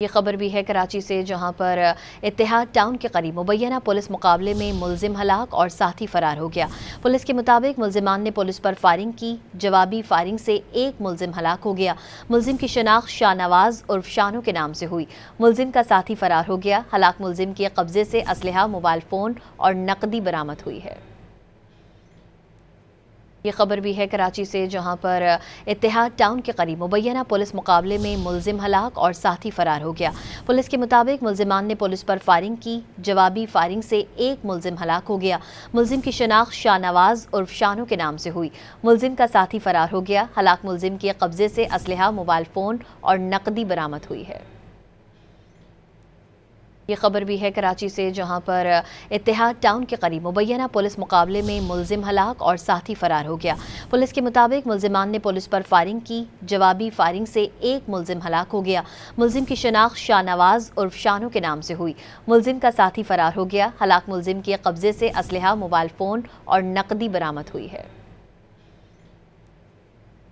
ये खबर भी है कराची से, जहां पर इत्तेहाद टाउन के करीब मुबैना पुलिस मुकाबले में मुलजिम हलाक और साथी फरार हो गया। पुलिस के मुताबिक मुलजिमान ने पुलिस पर फायरिंग की। जवाबी फायरिंग से एक मुलजिम हलाक हो गया। मुलजिम की शनाख्त शाहनवाज उर्फ शानू के नाम से हुई। मुलजिम का साथी फरार हो गया। हलाक मुलजिम के कब्जे से असलहा, मोबाइल फ़ोन और नकदी बरामद हुई है। ये खबर भी है कराची से, जहां पर इत्तेहाद टाउन के करीब मुबैना पुलिस मुकाबले में मुलजिम हलाक और साथी फरार हो गया। पुलिस के मुताबिक मुलजिमान ने पुलिस पर फायरिंग की। जवाबी फायरिंग से एक मुलजिम हलाक हो गया। मुलजिम की शनाख्त शाहनवाज उर्फ शानू के नाम से हुई। मुलजिम का साथी फरार हो गया। हलाक मुलजिम के कब्जे से असलहा, मोबाइल फ़ोन और नकदी बरामद हुई है। ये खबर भी है कराची से, जहां पर इत्तेहाद टाउन के करीब मुबैना पुलिस मुकाबले में मुलजिम हलाक और साथी फरार हो गया। पुलिस के मुताबिक मुलजिमान ने पुलिस पर फायरिंग की। जवाबी फायरिंग से एक मुलजिम हलाक हो गया। मुलजिम की शनाख्त शाहनवाज उर्फ शानू के नाम से हुई। मुलजिम का साथी फरार हो गया। हलाक मुलजिम के कब्जे से असलहा, मोबाइल फ़ोन और नकदी बरामद हुई है।